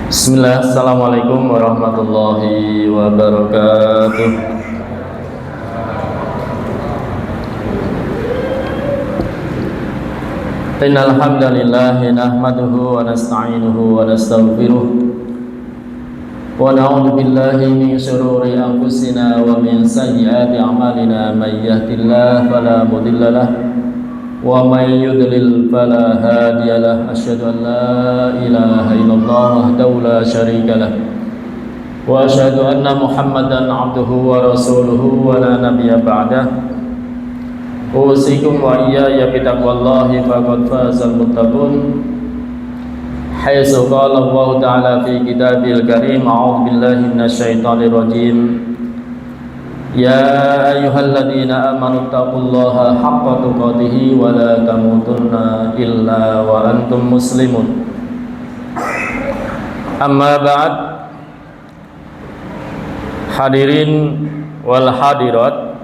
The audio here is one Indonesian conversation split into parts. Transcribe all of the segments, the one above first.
Bismillah, assalamualaikum warahmatullahi wabarakatuh. Innal hamdalillah nahmaduhu wa nasta'inuhu wa nastaghfiruh wa na'udzu billahi min shururi anfusina wa min sayyiati a'malina may yahdihillahu fala mudilla lahu wa may yudlil fala hadiya lahu. Asyhadu an la ilaha illallah wahdahu la syarika lahu wa asyhadu anna Muhammadan 'abduhu wa rasuluhu wa la nabiyya ba'dahu. Usikum wa iyaya bitaqwallahi faqad fazal muttaqun. Haitsu qala Allah ta'ala fi kitabil karim, a'udzu billahi minasyaitonir rajim. Ya ayyuhalladzina amanu taqullaha haqqa tuqatih wa la tamutunna illa wa antum muslimun. Amma ba'd. Hadirin wal hadirat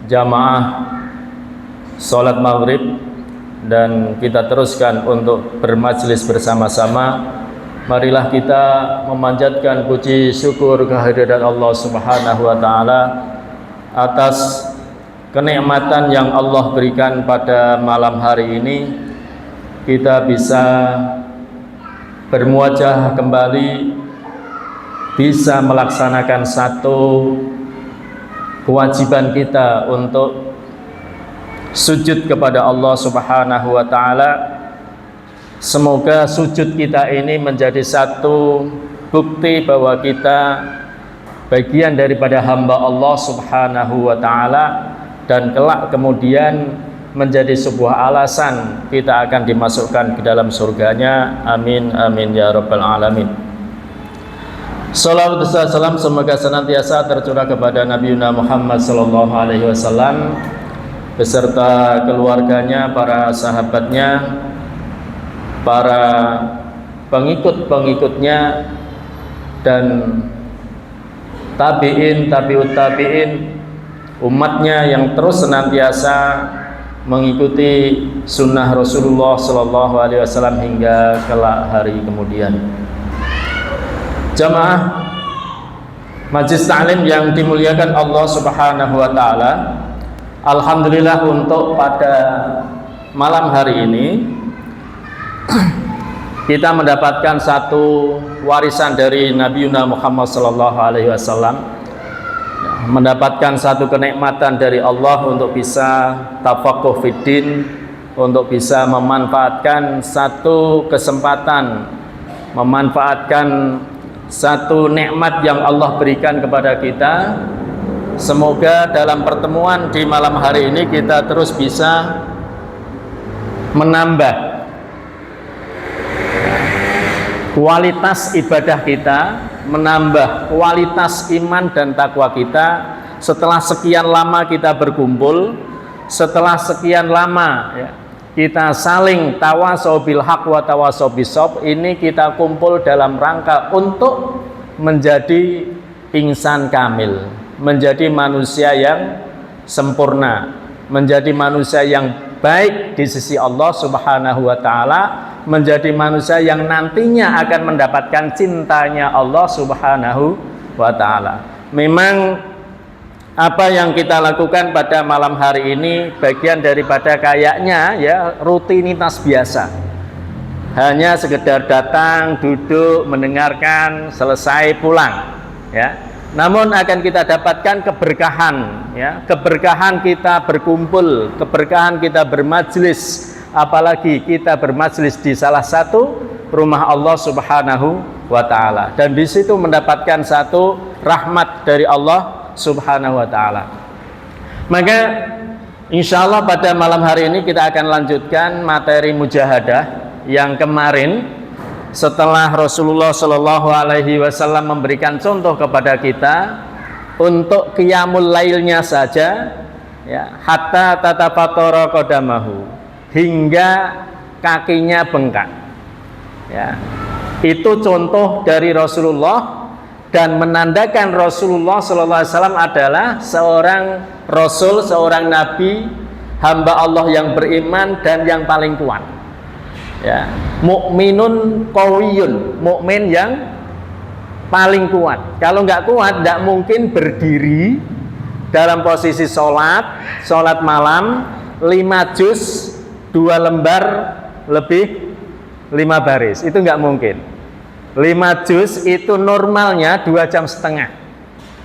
jamaah sholat maghrib, dan kita teruskan untuk bermajlis bersama-sama. Marilah kita memanjatkan puji syukur kehadirat Allah Subhanahu wa Ta'ala atas kenikmatan yang Allah berikan pada malam hari ini. Kita bisa bermuajah kembali, bisa melaksanakan satu kewajiban kita untuk sujud kepada Allah Subhanahu wa Ta'ala. Semoga sujud kita ini menjadi satu bukti bahwa kita bagian daripada hamba Allah Subhanahu wa Ta'ala, dan kelak kemudian menjadi sebuah alasan kita akan dimasukkan ke dalam surganya. Amin amin ya rabbal alamin. Salawat dan salam semoga senantiasa tercurah kepada Nabi Muhammad sallallahu alaihi wasallam beserta keluarganya, para sahabatnya, para pengikut-pengikutnya, dan tabi'in, tabi'ut tabi'in, umatnya yang terus senantiasa mengikuti sunnah Rasulullah Sallallahu Alaihi Wasallam hingga kelak hari kemudian. Jamaah Majlis Ta'lim yang dimuliakan Allah Subhanahu wa Ta'ala, alhamdulillah untuk pada malam hari ini kita mendapatkan satu warisan dari Nabi Muhammad sallallahu alaihi wasallam, mendapatkan satu kenikmatan dari Allah untuk bisa tafaqquh fiddin, untuk bisa memanfaatkan satu kesempatan, memanfaatkan satu nikmat yang Allah berikan kepada kita. Semoga dalam pertemuan di malam hari ini kita terus bisa menambah kualitas ibadah kita, menambah kualitas iman dan takwa kita. Setelah sekian lama kita berkumpul, setelah sekian lama kita saling tawasau bil haq wa tawasau bis sabr, ini kita kumpul dalam rangka untuk menjadi insan kamil, menjadi manusia yang sempurna, menjadi manusia yang baik di sisi Allah Subhanahu wa Ta'ala, menjadi manusia yang nantinya akan mendapatkan cintanya Allah Subhanahu wa Ta'ala. Memang apa yang kita lakukan pada malam hari ini bagian daripada kayaknya rutinitas biasa, hanya sekedar datang, duduk, mendengarkan, selesai, pulang Namun akan kita dapatkan keberkahan, keberkahan kita berkumpul, keberkahan kita bermajlis, apalagi kita bermajlis di salah satu rumah Allah Subhanahu wa Ta'ala, dan di situ mendapatkan satu rahmat dari Allah Subhanahu wa Ta'ala. Maka insya Allah pada malam hari ini kita akan lanjutkan materi mujahadah yang kemarin. Setelah Rasulullah Shallallahu Alaihi Wasallam memberikan contoh kepada kita untuk qiyamul lailnya saja, hatta tatafatara qadamahu, hingga kakinya bengkak. Itu contoh dari Rasulullah, dan menandakan Rasulullah SAW adalah seorang Rasul, seorang Nabi, hamba Allah yang beriman dan yang paling kuat. Ya, mukminun qawiyun, mukmin yang paling kuat. Kalau nggak kuat, nggak mungkin berdiri dalam posisi sholat malam 5 juz 2 lembar lebih 5 baris, itu nggak mungkin. 5 juz itu normalnya 2,5 jam.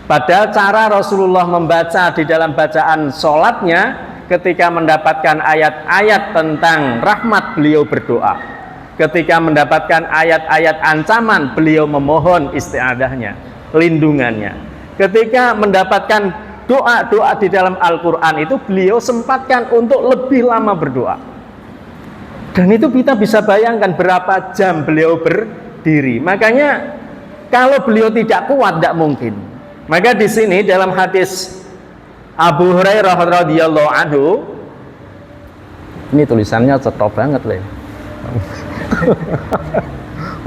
Padahal cara Rasulullah membaca di dalam bacaan sholatnya, ketika mendapatkan ayat-ayat tentang rahmat, beliau berdoa. Ketika mendapatkan ayat-ayat ancaman, beliau memohon isti'adahnya, lindungannya. Ketika mendapatkan doa-doa di dalam Al-Quran itu, beliau sempatkan untuk lebih lama berdoa. Dan itu kita bisa bayangkan berapa jam beliau berdiri. Makanya kalau beliau tidak kuat, tidak mungkin. Maka di sini dalam hadis Abu Hurairah radhiyallahu anhu, ini tulisannya cetop banget loh.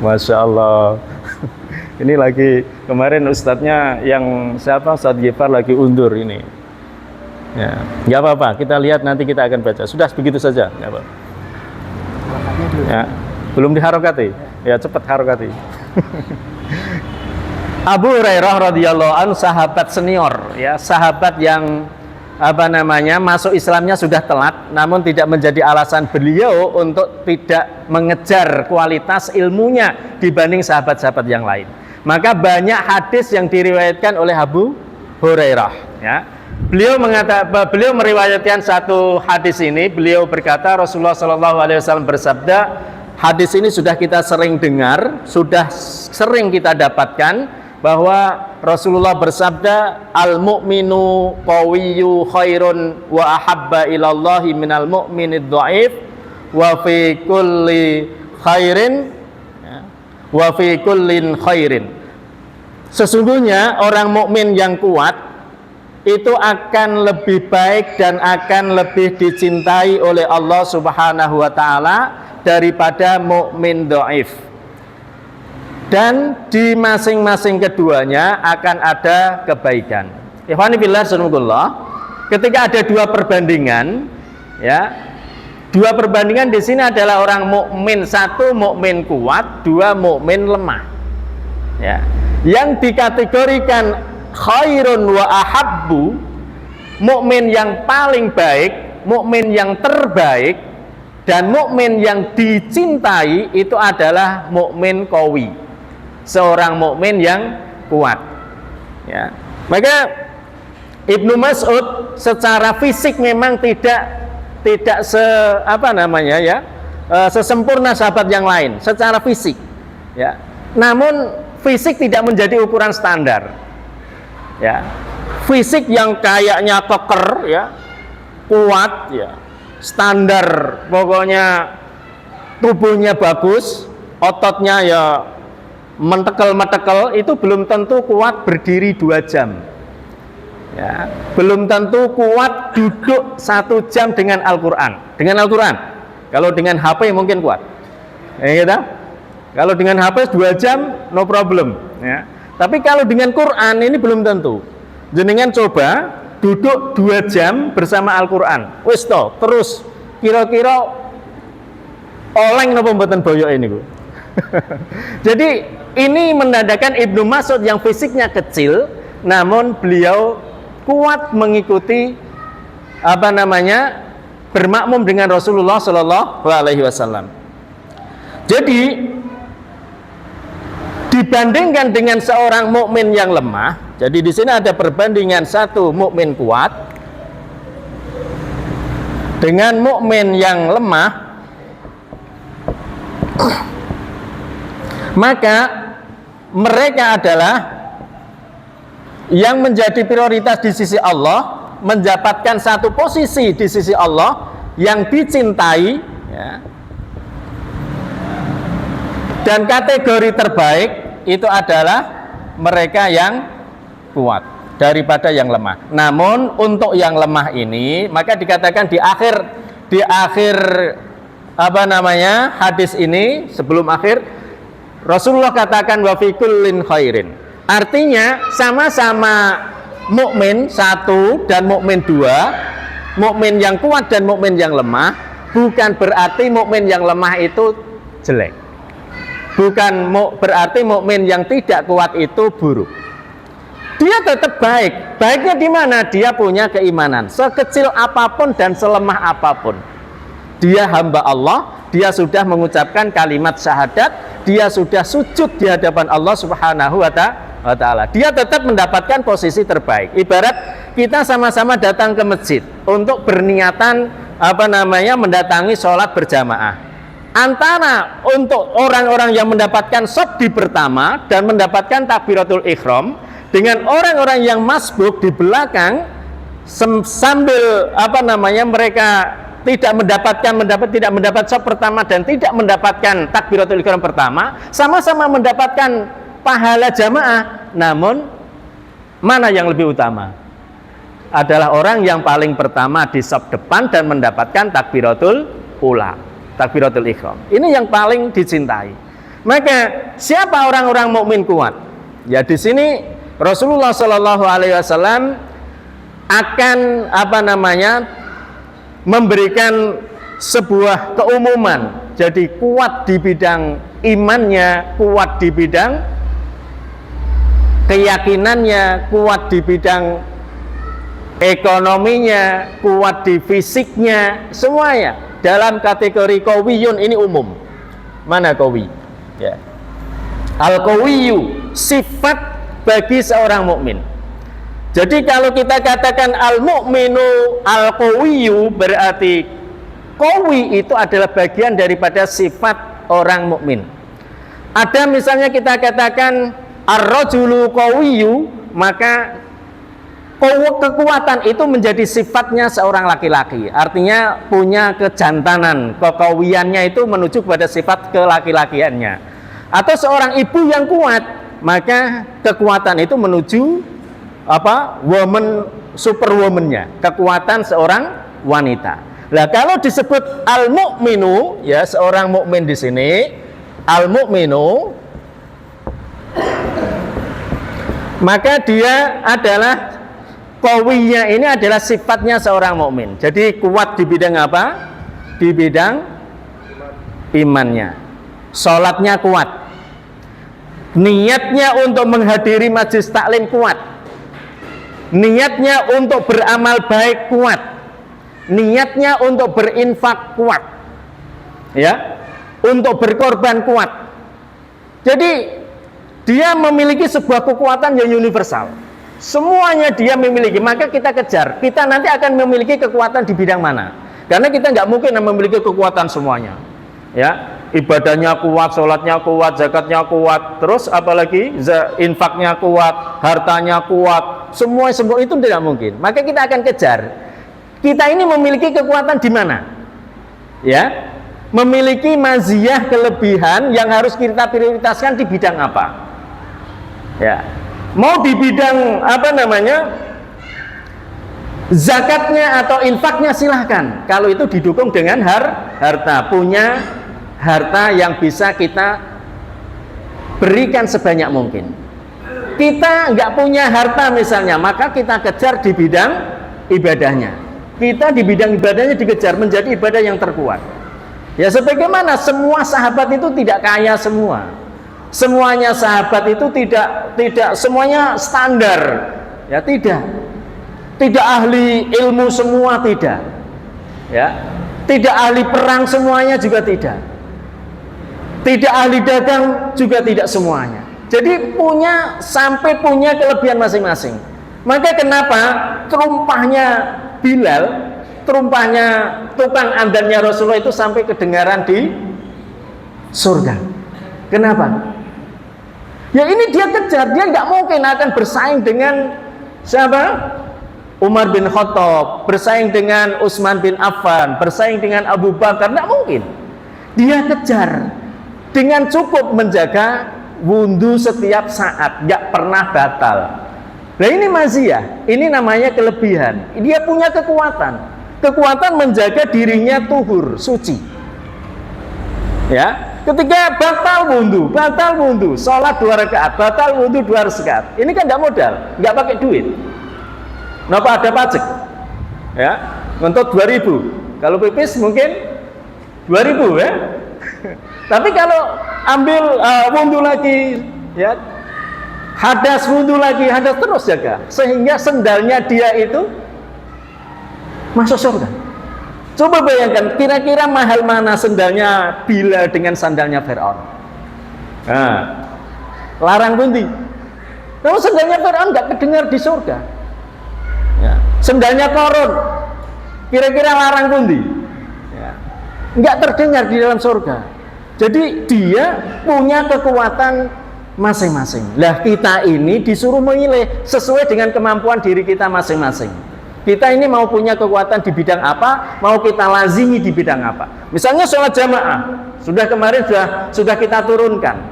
Masya Allah. Ini lagi kemarin ustadznya yang siapa, Ustadz Gifar lagi undur ini. Ya, nggak apa-apa. Kita lihat nanti, kita akan baca. Sudah begitu saja. Nggak apa. Ya, belum diharokati. Ya, cepat harokati. Abu Hurairah radhiyallahu anhu, sahabat senior, ya, sahabat yang masuk Islamnya sudah telat, namun tidak menjadi alasan beliau untuk tidak mengejar kualitas ilmunya dibanding sahabat-sahabat yang lain. Maka banyak hadis yang diriwayatkan oleh Abu Hurairah, ya. Beliau meriwayatkan satu hadis ini. Beliau berkata, Rasulullah SAW bersabda, hadis ini sudah kita sering dengar, sudah sering kita dapatkan, bahwa Rasulullah bersabda, al-mu'minu qawiyyu khairun wa ahabba ilallahi minal mu'minid dha'if wa fi kulli khairin wa fi kullin khairin. Sesungguhnya orang mukmin yang kuat itu akan lebih baik dan akan lebih dicintai oleh Allah Subhanahu wa taala daripada mukmin dhaif. Dan di masing-masing keduanya akan ada kebaikan. Ikhwani billah sunnatullah, ketika ada dua perbandingan, ya, dua perbandingan di sini adalah orang mukmin, satu mukmin kuat, dua mukmin lemah. Ya, yang dikategorikan khairun wa ahabbu, mukmin yang paling baik, mukmin yang terbaik, dan mukmin yang dicintai itu adalah mukmin qawi, seorang mukmin yang kuat. Ya, maka Ibnu Mas'ud secara fisik memang tidak sesempurna sahabat yang lain secara fisik, ya. Namun fisik tidak menjadi ukuran standar, ya. Fisik yang kayaknya keker, ya, kuat, ya, standar, pokoknya tubuhnya bagus, ototnya ya mentekel-metekel, itu belum tentu kuat berdiri 2 jam. Ya, belum tentu kuat duduk 1 jam dengan Al-Quran. Dengan Al-Quran, kalau dengan HP mungkin kuat. Ya, gitu? Kalau dengan HP 2 jam no problem. Ya. Tapi kalau dengan Quran ini belum tentu. Jenengan coba duduk 2 jam bersama Al-Quran. Wis toh, terus kira-kira oleng napa mboten boyok ini, Bu. Jadi ini menandakan Ibnu Mas'ud yang fisiknya kecil, namun beliau kuat mengikuti bermakmum dengan Rasulullah Shallallahu Alaihi Wasallam. Jadi dibandingkan dengan seorang mukmin yang lemah, jadi di sini ada perbandingan satu mukmin kuat dengan mukmin yang lemah. Maka mereka adalah yang menjadi prioritas di sisi Allah, mendapatkan satu posisi di sisi Allah yang dicintai, ya. Dan kategori terbaik itu adalah mereka yang kuat daripada yang lemah. Namun untuk yang lemah ini, maka dikatakan di akhir hadis ini, sebelum akhir, Rasulullah katakan wa fi kullin khairin. Artinya sama-sama mukmin satu dan mukmin dua, mukmin yang kuat dan mukmin yang lemah, bukan berarti mukmin yang lemah itu jelek. Bukan berarti mukmin yang tidak kuat itu buruk. Dia tetap baik. Baiknya di mana? Dia punya keimanan. Sekecil apapun dan selemah apapun. Dia hamba Allah, dia sudah mengucapkan kalimat syahadat, dia sudah sujud di hadapan Allah Subhanahu wa Ta'ala. Dia tetap mendapatkan posisi terbaik. Ibarat kita sama-sama datang ke masjid untuk berniatan mendatangi sholat berjamaah. Antara untuk orang-orang yang mendapatkan shaf di pertama dan mendapatkan takbiratul ihram dengan orang-orang yang masbuk di belakang sambil mereka tidak mendapat shaf pertama dan tidak mendapatkan takbiratul ihram pertama, sama-sama mendapatkan pahala jamaah. Namun mana yang lebih utama? Adalah orang yang paling pertama di shaf depan dan mendapatkan takbiratul ula, takbiratul ihram. Ini yang paling dicintai. Maka siapa orang-orang mukmin kuat? Ya di sini Rasulullah Shallallahu Alaihi Wasallam akan memberikan sebuah keumuman. Jadi kuat di bidang imannya, kuat di bidang keyakinannya, kuat di bidang ekonominya, kuat di fisiknya, semuanya dalam kategori qawiyun. Ini umum. Mana qawi? Ya. Al-qawiyu, sifat bagi seorang mukmin. Jadi kalau kita katakan al-mu'minu al-qawiyu, berarti qawi itu adalah bagian daripada sifat orang mukmin. Ada misalnya kita katakan ar-rajulu qawiyu, maka kekuatan itu menjadi sifatnya seorang laki-laki. Artinya punya kejantanan, kekawiannya itu menuju kepada sifat kelaki-lakiannya. Atau seorang ibu yang kuat, maka kekuatan itu menuju superwoman-nya, kekuatan seorang wanita. Nah, kalau disebut al-mu'minu, ya seorang mukmin di sini, al-mu'minu, maka dia adalah qawiynya, ini adalah sifatnya seorang mukmin. Jadi kuat di bidang apa? Di bidang imannya. Salatnya kuat. Niatnya untuk menghadiri majelis taklim kuat. Niatnya untuk beramal baik kuat. Niatnya untuk berinfak kuat. Ya. Untuk berkorban kuat. Jadi dia memiliki sebuah kekuatan yang universal. Semuanya dia memiliki, maka kita kejar. Kita nanti akan memiliki kekuatan di bidang mana? Karena kita nggak mungkin memiliki kekuatan semuanya. Ya, ibadahnya kuat, sholatnya kuat, zakatnya kuat, terus apalagi infaknya kuat, hartanya kuat, semua itu tidak mungkin. Maka kita akan kejar. Kita ini memiliki kekuatan di mana? Ya, memiliki maziyah, kelebihan yang harus kita prioritaskan di bidang apa? Ya, mau di bidang zakatnya atau infaknya silahkan. Kalau itu didukung dengan harta, punya harta yang bisa kita berikan sebanyak mungkin. Kita nggak punya harta misalnya, maka kita kejar di bidang ibadahnya. Kita di bidang ibadahnya dikejar menjadi ibadah yang terkuat. Ya sebagaimana semua sahabat itu tidak kaya semua. Semuanya sahabat itu tidak semuanya standar. Ya tidak. Tidak ahli ilmu semua tidak. Ya. Tidak ahli perang semuanya juga tidak. Tidak ahli dagang juga tidak semuanya. Jadi sampai punya kelebihan masing-masing. Maka kenapa terumpahnya Bilal, terumpahnya tukang andannya Rasulullah itu sampai kedengaran di surga? Kenapa? Ya ini dia kejar, dia nggak mungkin akan bersaing dengan siapa? Umar bin Khattab, bersaing dengan Utsman bin Affan, bersaing dengan Abu Bakar, nggak mungkin. Dia kejar dengan cukup menjaga wudhu setiap saat, nggak pernah batal. Nah ini maziyah, ini namanya kelebihan. Dia punya kekuatan menjaga dirinya tuhur, suci. Ya, Ketika batal wudhu, sholat 2 rakaat, batal wudhu 2 rakaat. Ini kan nggak modal, nggak pakai duit. Kenapa ada pajak? Ya, untuk 2.000. Kalau pipis mungkin 2.000 ya. Tapi kalau ambil wudhu lagi, ya, hadas wudhu lagi, hadas terus jaga, sehingga sendalnya dia itu masuk surga. Coba bayangkan, kira-kira mahal mana sendalnya Bila dengan sandalnya Fir'aun? Nah, larang pundi? Kalau sendalnya Fir'aun nggak kedengar di surga. Ya. Sendalnya Qarun, kira-kira larang pundi? Ya. Nggak terdengar di dalam surga. Jadi dia punya kekuatan masing-masing. Lah kita ini disuruh memilih sesuai dengan kemampuan diri kita masing-masing. Kita ini mau punya kekuatan di bidang apa, mau kita lazimi di bidang apa. Misalnya sholat jamaah, sudah kemarin sudah kita turunkan.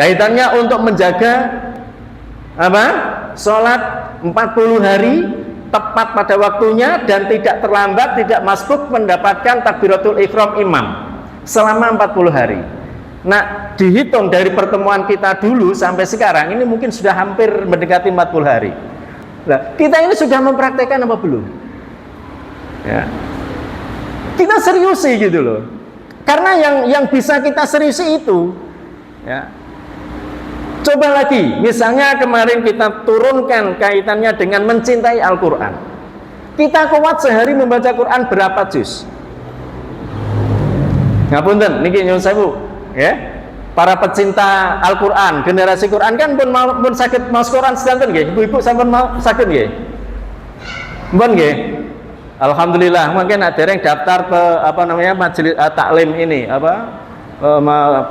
Kaitannya untuk menjaga apa? Sholat 40 hari tepat pada waktunya dan tidak terlambat, tidak masbuk mendapatkan takbiratul ihram imam selama 40 hari. Nah, dihitung dari pertemuan kita dulu sampai sekarang ini mungkin sudah hampir mendekati 40 hari. Nah, kita ini sudah mempraktekkan apa belum? Ya. Kita seriusi gitu loh. Karena yang bisa kita seriusi itu, ya. Coba lagi, misalnya kemarin kita turunkan kaitannya dengan mencintai Al-Quran. Kita kuat sehari membaca Quran berapa juz? Ngapunten, niki nyuwun sewu, ya. Para pecinta Al-Quran, generasi Quran kan pun sakit maos Quran sedanten nggih. Ibu-ibu sampun mau sakit nggih? Mpun nggih. Alhamdulillah, mungkin ada yang daftar ke apa namanya majelis taklim ini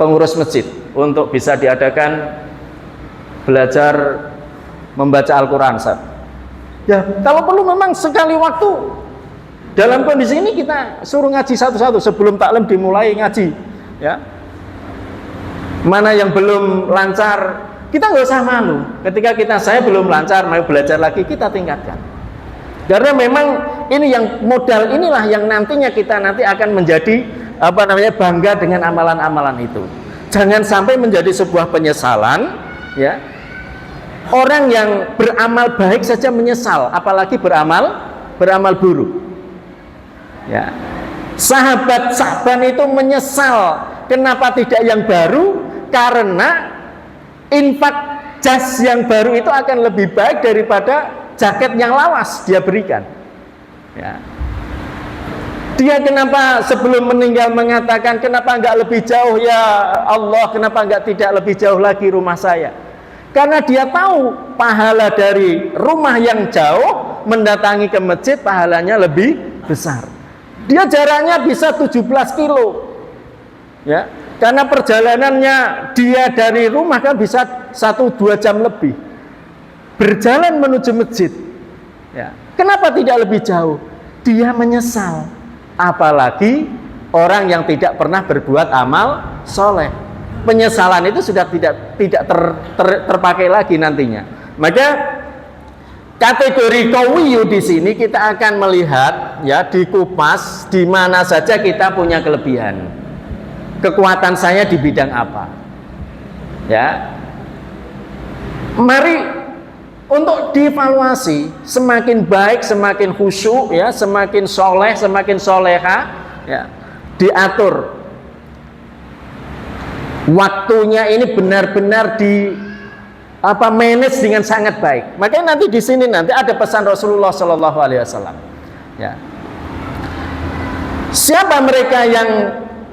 pengurus masjid untuk bisa diadakan belajar membaca Al-Quran. Ya, kalau perlu memang sekali waktu dalam kondisi ini kita suruh ngaji satu-satu sebelum taklim dimulai ngaji, ya. Mana yang belum lancar, kita nggak usah malu. Ketika saya belum lancar, mau belajar lagi, kita tingkatkan. Karena memang ini yang modal inilah yang nantinya kita nanti akan menjadi apa namanya bangga dengan amalan-amalan itu. Jangan sampai menjadi sebuah penyesalan, ya. Orang yang beramal baik saja menyesal, apalagi beramal buruk. Ya. Sahabat Sa'ban itu menyesal, kenapa tidak yang baru? Karena infak jas yang baru itu akan lebih baik daripada jaket yang lawas dia berikan. Ya. Dia kenapa sebelum meninggal mengatakan, kenapa enggak lebih jauh ya Allah, kenapa enggak tidak lebih jauh lagi rumah saya? Karena dia tahu pahala dari rumah yang jauh mendatangi ke masjid pahalanya lebih besar. Dia jaraknya bisa 17 kilo. Ya. Karena perjalanannya dia dari rumah kan bisa 1-2 jam lebih berjalan menuju masjid, ya. Kenapa tidak lebih jauh? Dia menyesal. Apalagi orang yang tidak pernah berbuat amal soleh, penyesalan itu sudah tidak terpakai lagi nantinya. Maka kategori qawiyu di sini kita akan melihat, ya, dikupas di mana saja kita punya kelebihan. Kekuatan saya di bidang apa, ya. Mari untuk dievaluasi, semakin baik, semakin khusyuk, ya, semakin soleh, semakin soleha, ya, diatur waktunya ini benar-benar manage dengan sangat baik. Makanya nanti di sini nanti ada pesan Rasulullah Shallallahu Alaihi Wasallam, ya. Siapa mereka yang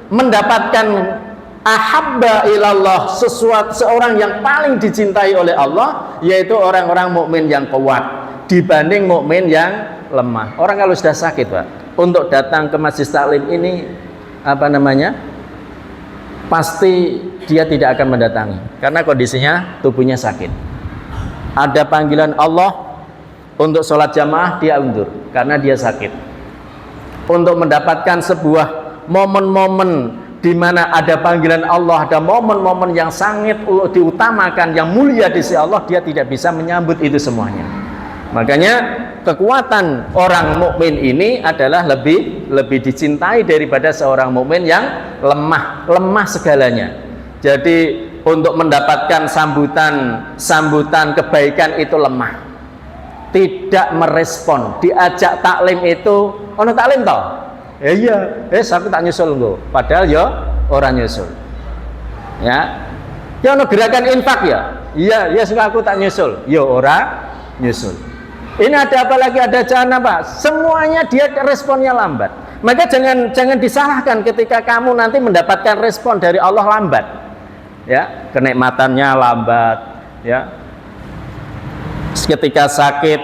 mendapatkan ahabba ilallah, seorang yang paling dicintai oleh Allah, yaitu orang-orang mukmin yang kuat dibanding mukmin yang lemah. Orang kalau sudah sakit, Pak, untuk datang ke masjid taklim ini pasti dia tidak akan mendatangi karena kondisinya tubuhnya sakit. Ada panggilan Allah untuk sholat jamaah, dia undur karena dia sakit. Untuk mendapatkan sebuah momen-momen di mana ada panggilan Allah, ada momen-momen yang sangat diutamakan, yang mulia di sisi Allah, dia tidak bisa menyambut itu semuanya. Makanya kekuatan orang mukmin ini adalah lebih dicintai daripada seorang mukmin yang lemah segalanya. Jadi untuk mendapatkan sambutan kebaikan itu lemah, tidak merespon. Diajak taklim itu, ono taklim toh? Iya, aku tak nyusul nggo. Padahal ya orang nyusul. Ya ono gerakan infak ya. Iya, suka aku tak nyusul. Ya orang nyusul. Ini ada apa lagi? Ada jana Pak. Semuanya dia responnya lambat. Maka jangan disalahkan ketika kamu nanti mendapatkan respon dari Allah lambat. Ya, kenikmatannya lambat. Ya, ketika sakit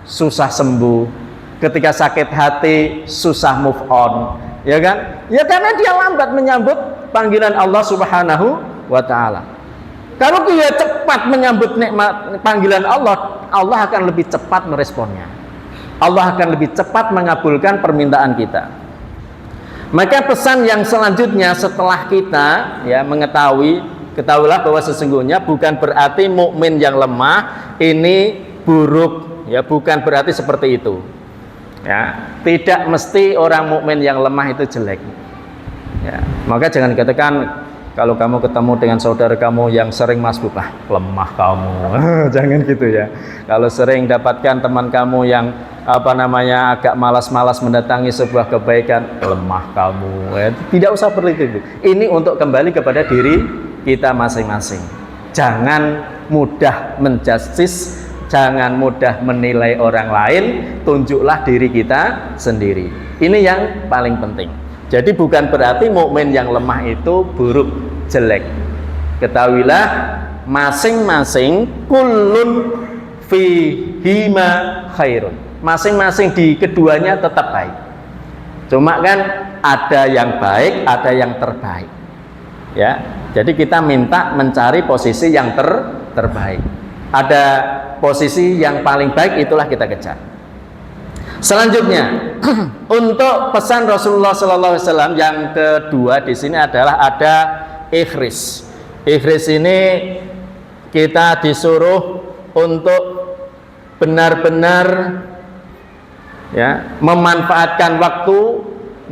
susah sembuh. Ketika sakit hati susah move on, ya kan? Ya karena dia lambat menyambut panggilan Allah Subhanahu wa taala. Kalau dia cepat menyambut nikmat panggilan Allah, Allah akan lebih cepat meresponnya. Allah akan lebih cepat mengabulkan permintaan kita. Maka pesan yang selanjutnya setelah kita ya ketahuilah bahwa sesungguhnya bukan berarti mukmin yang lemah ini buruk, ya bukan berarti seperti itu. Ya, tidak mesti orang mukmin yang lemah itu jelek. Ya, maka jangan dikatakan kalau kamu ketemu dengan saudara kamu yang sering masbuk, lemah kamu. Jangan gitu ya. Kalau sering dapatkan teman kamu yang agak malas-malas mendatangi sebuah kebaikan, lemah kamu. Ya, tidak usah seperti itu. Ini untuk kembali kepada diri kita masing-masing. Jangan mudah menjustis, jangan mudah menilai orang lain, tunjuklah diri kita sendiri. Ini yang paling penting. Jadi bukan berarti mukmin yang lemah itu buruk, jelek. Ketahuilah masing-masing kullun fihima khairun. Masing-masing di keduanya tetap baik. Cuma kan ada yang baik, ada yang terbaik. Ya. Jadi kita minta mencari posisi yang terbaik. Ada posisi yang paling baik, itulah kita kejar. Selanjutnya untuk pesan Rasulullah SAW yang kedua di sini adalah ada ikhris. Ikhris ini kita disuruh untuk benar-benar ya memanfaatkan waktu,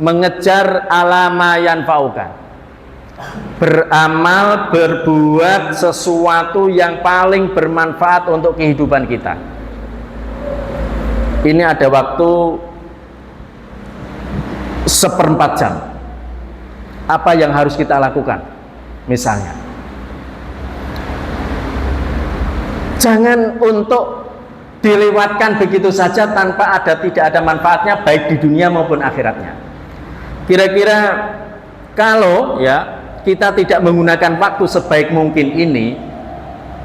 mengejar alama yanfa'uka. Beramal, berbuat sesuatu yang paling bermanfaat untuk kehidupan kita. Ini ada waktu 1/4 jam. Apa yang harus kita lakukan? Misalnya, jangan untuk dilewatkan begitu saja tanpa tidak ada manfaatnya baik di dunia maupun akhiratnya. Kira-kira kalau ya kita tidak menggunakan waktu sebaik mungkin ini,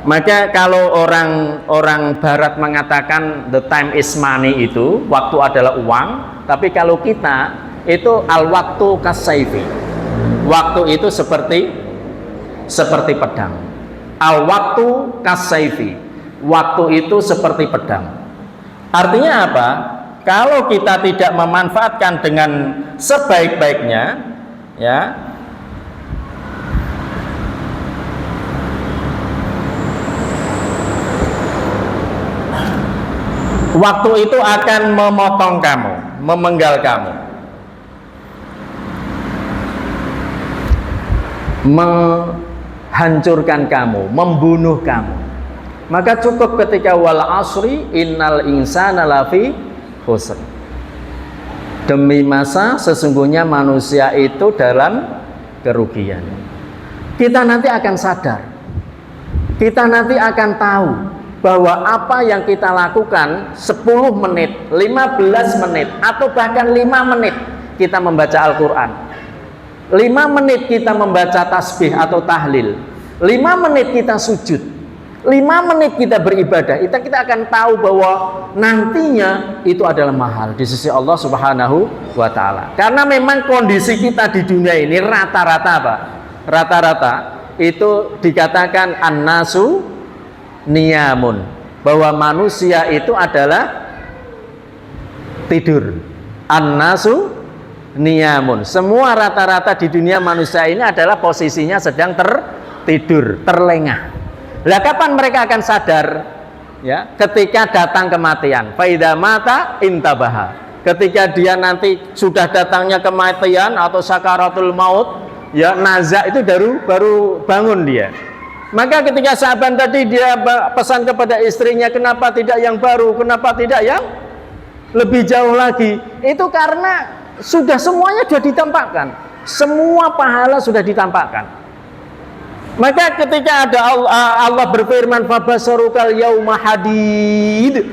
maka kalau orang barat mengatakan the time is money, itu waktu adalah uang, tapi kalau kita itu al waktu kasaifi, waktu itu seperti pedang. Al waktu kasaifi, waktu itu seperti pedang. Artinya apa? Kalau kita tidak memanfaatkan dengan sebaik-baiknya, ya, waktu itu akan memotong kamu, memenggal kamu, menghancurkan kamu, membunuh kamu. Maka cukup ketika wal asri innal insana lafi khusr. Demi masa sesungguhnya manusia itu dalam kerugian. Kita nanti akan sadar, kita nanti akan tahu bahwa apa yang kita lakukan 10 menit, 15 menit, atau bahkan 5 menit kita membaca Al-Quran, 5 menit kita membaca tasbih atau tahlil, 5 menit kita sujud, 5 menit kita beribadah, kita akan tahu bahwa nantinya itu adalah mahal di sisi Allah Subhanahu wa ta'ala. Karena memang kondisi kita di dunia ini rata-rata apa? Rata-rata itu dikatakan an-nasu niyamun, bahwa manusia itu adalah tidur. An-nasu niyamun, semua rata-rata di dunia manusia ini adalah posisinya sedang tertidur, terlengah. Lah kapan mereka akan sadar ya, ketika datang kematian. Faida mata intabaha. Ketika dia nanti sudah datangnya kematian atau sakaratul maut, ya, naza itu baru bangun dia. Maka ketika sahabat tadi dia pesan kepada istrinya, kenapa tidak yang baru, kenapa tidak yang lebih jauh lagi? Itu karena sudah semuanya sudah ditampakkan, semua pahala sudah ditampakkan. Maka ketika ada Allah berfirman, fabasarukal yauma hadid,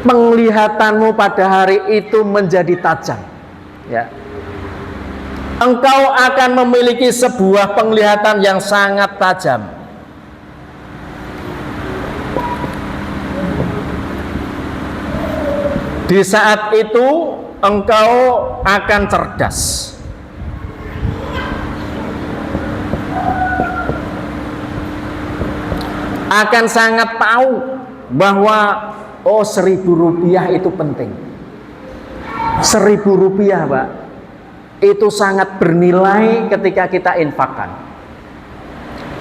penglihatanmu pada hari itu menjadi tajam, ya. Engkau akan memiliki sebuah penglihatan yang sangat tajam. Di saat itu engkau akan cerdas. Akan sangat tahu bahwa 1.000 rupiah itu penting. 1.000 rupiah, Pak, itu sangat bernilai ketika kita infakkan.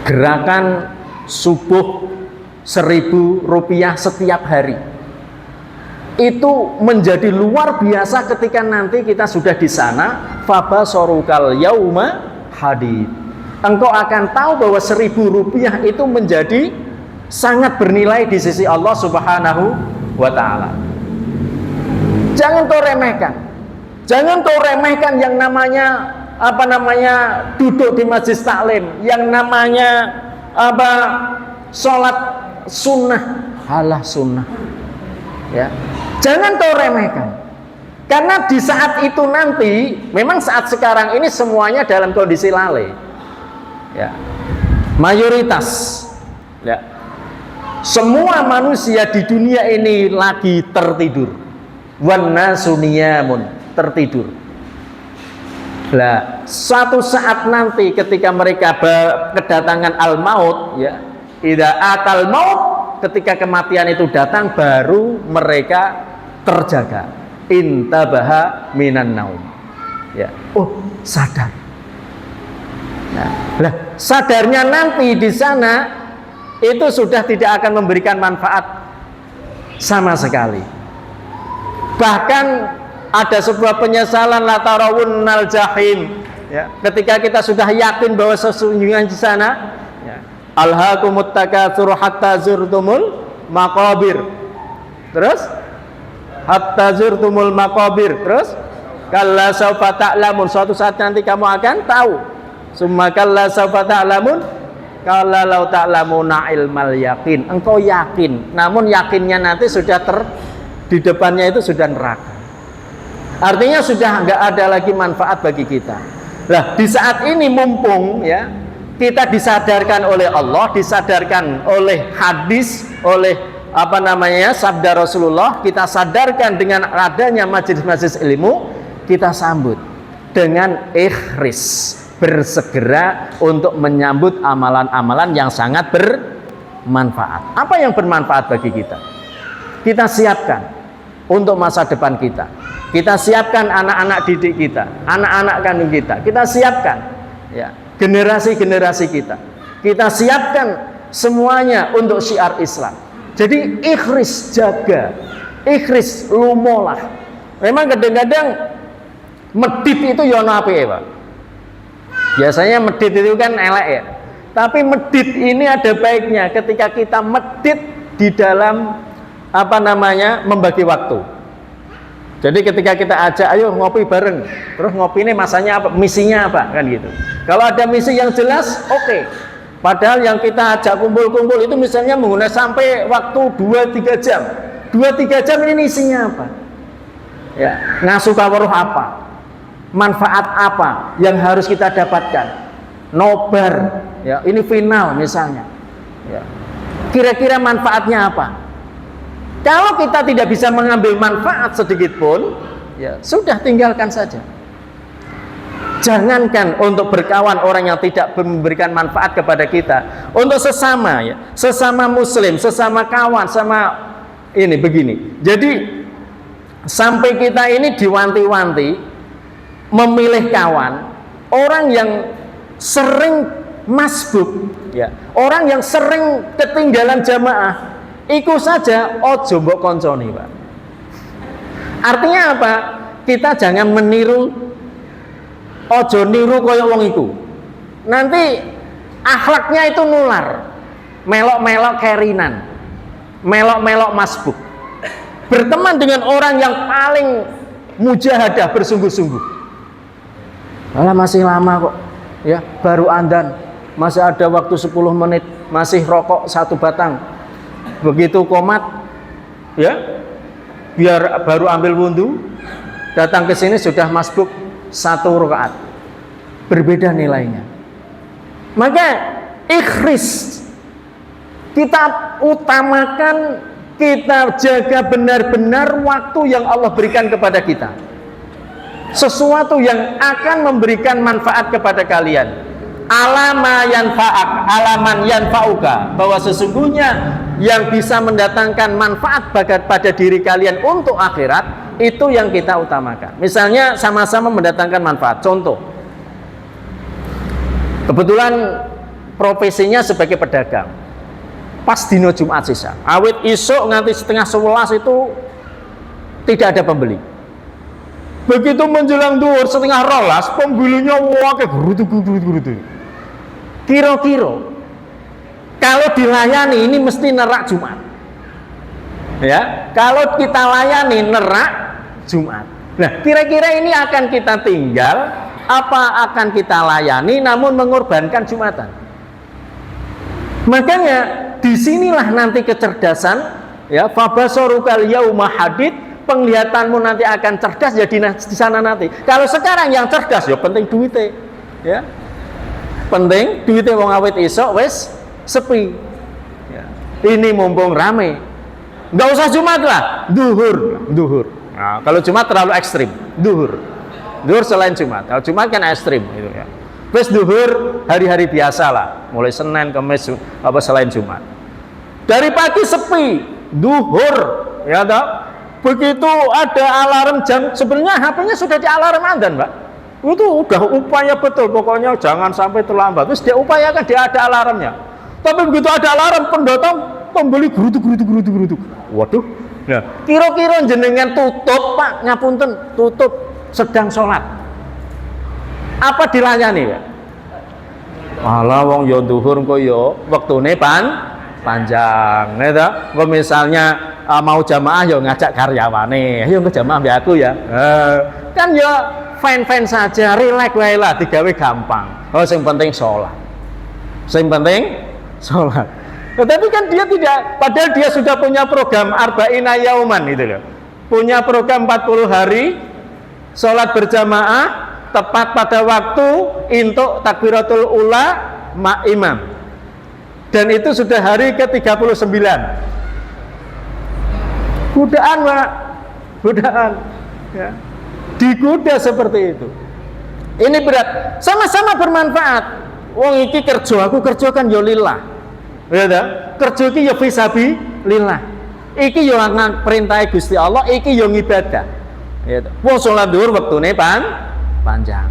Gerakan subuh 1.000 rupiah setiap hari itu menjadi luar biasa ketika nanti kita sudah di sana. Fabasarukal yauma hadid. Engkau akan tahu bahwa 1.000 rupiah itu menjadi sangat bernilai di sisi Allah Subhanahu wa ta'ala. Jangan kau remehkan. Jangan kau remehkan yang namanya duduk di majlis taklim, yang namanya sholat sunnah, halah sunnah, ya. Jangan kau remehkan, karena di saat itu nanti, memang saat sekarang ini semuanya dalam kondisi lalai, ya. Mayoritas, ya, semua manusia di dunia ini lagi tertidur. Wan nasu niyamun, tertidur. Lah, suatu saat nanti ketika mereka kedatangan al-maut, ya, idza atal maut, ketika kematian itu datang baru mereka terjaga. Intabaha minan naum. Ya, sadar. Nah, lah, sadarnya nanti di sana itu sudah tidak akan memberikan manfaat sama sekali. Bahkan ada sebuah penyesalan, la tarawunnal jahim, ya, ketika kita sudah yakin bahwa sesungguhnya di sana, ya, alhaakumut takatsur hatta zurtumul maqabir. Terus hatta zurtumul maqabir. Terus kalla saufa ta'lamun, suatu saat nanti kamu akan tahu. Summa kalla saufa ta'lamun, kalla law ta'lamuna ilmal yakin. Engkau yakin, namun yakinnya nanti sudah di depannya itu sudah neraka. Artinya sudah nggak ada lagi manfaat bagi kita. Nah, di saat ini mumpung, ya, kita disadarkan oleh Allah, disadarkan oleh hadis, oleh sabda Rasulullah, kita sadarkan dengan adanya majelis-majelis ilmu, kita sambut dengan ikhris, bersegera untuk menyambut amalan-amalan yang sangat bermanfaat. Apa yang bermanfaat bagi kita? Kita siapkan untuk masa depan kita. Kita siapkan anak-anak didik kita, anak-anak kandung kita. Kita siapkan, ya, generasi-generasi kita. Kita siapkan semuanya untuk syiar Islam. Jadi ikhris, jaga, ikhris, lumolah. Memang kadang-kadang medit itu ya ono apike, Pak. Biasanya medit itu kan elek, ya. Tapi medit ini ada baiknya ketika kita medit di dalam membagi waktu. Jadi ketika kita ajak, ayo ngopi bareng, terus ngopi ini masanya apa, misinya apa, kan gitu. Kalau ada misi yang jelas, oke. Padahal yang kita ajak kumpul-kumpul itu misalnya menggunakan sampai waktu 2-3 jam. 2-3 jam ini misinya apa? Ya, ngasuh kawaruh apa? Manfaat apa yang harus kita dapatkan? Nobar, ya, ini final misalnya. Ya. Kira-kira manfaatnya apa? Kalau kita tidak bisa mengambil manfaat sedikit pun, ya sudah, tinggalkan saja. Jangankan untuk berkawan orang yang tidak memberikan manfaat kepada kita, untuk sesama, ya, sesama muslim, sesama kawan, sama ini begini. Jadi sampai kita ini diwanti-wanti memilih kawan orang yang sering masbuk, Ya, orang yang sering ketinggalan jamaah, iku saja ojo mbok konconi, Pak. Artinya apa? Kita jangan meniru, ojo niru koyo wong iku. Nanti akhlaknya itu nular. Melok-melok kerinan, melok-melok masbuk. Berteman dengan orang yang paling mujahadah, bersungguh-sungguh. Alah masih lama kok, ya baru andan, masih ada waktu 10 menit, masih rokok 1 batang. Begitu komat, ya biar baru ambil wudhu, datang ke sini sudah masbuk 1 rakaat. Berbeda nilainya. Maka ikhris, kita utamakan, kita jaga benar-benar waktu yang Allah berikan kepada kita. Sesuatu yang akan memberikan manfaat kepada kalian. Alama yanfa'ak, alaman yanfa'uka, bahwa sesungguhnya yang bisa mendatangkan manfaat pada diri kalian untuk akhirat, itu yang kita utamakan. Misalnya sama-sama mendatangkan manfaat. Contoh, kebetulan profesinya sebagai pedagang. Pas dino Jumat sisa, awit isuk nganti setengah 11 itu tidak ada pembeli. Begitu menjelang duhur setengah 12, pembelinya wake gerutu. Kira-kira kalau dilayani ini mesti nerak Jumat. Ya, kalau kita layani nerak Jumat. Nah, kira-kira ini akan kita tinggal apa akan kita layani namun mengorbankan Jumatan? Makanya disinilah nanti kecerdasan, ya, fabasarukal yauma hadid, penglihatanmu nanti akan cerdas ya di sana nanti. Kalau sekarang yang cerdas ya penting duitnya, ya. Penting duitnya wong awet isok wes sepi. Ya. Ini mumpung rame. Enggak usah Jumat lah, duhur. Nah, kalau Jumat terlalu ekstrim, duhur selain Jumat. Kalau Jumat kan ekstrim gitu ya. Wes duhur hari-hari biasa lah, mulai Senin, Kamis, apa selain Jumat. Dari pagi sepi, duhur, ya toh. Begitu ada alarm jam, sebenarnya HP-nya sudah di alarm adzan, Pak. Itu udah upaya betul, pokoknya jangan sampai terlambat. Terus dia upayakan, dia ada alarmnya. Tapi begitu ada alarm, pendatang pembeli gerutuk. Waduh. Nah, kira-kira jenengan tutup, Pak, ngapunten, tutup sedang sholat. Apa dilayani, Pak? Alah wong yo duhur kok yo wektune panjang, ya toh. Kok misalnya mau jamaah yo ngajak karyawane, ayo ke jamaah mbek aku ya. Kan yo fine saja, relax wae lah, digawe gampang. Oh, yang penting sholat. Tetapi kan dia tidak, padahal dia sudah punya program arba'ina yauman itu loh. Punya program 40 hari sholat berjamaah tepat pada waktu untuk takbiratul ula imam. Dan itu sudah hari ke-39. Godaan, Pak. Godaan. Ya. Digoda seperti itu. Ini berat. Sama-sama bermanfaat. Wong iki kerja, aku kerja kan yo lillah. Ya ta? Kerja iki yo fisabi lillah. Iki yo nang perintah Gusti Allah, iki yo ngibadah. Ya ta? Wong salat zuhur wektune panjang.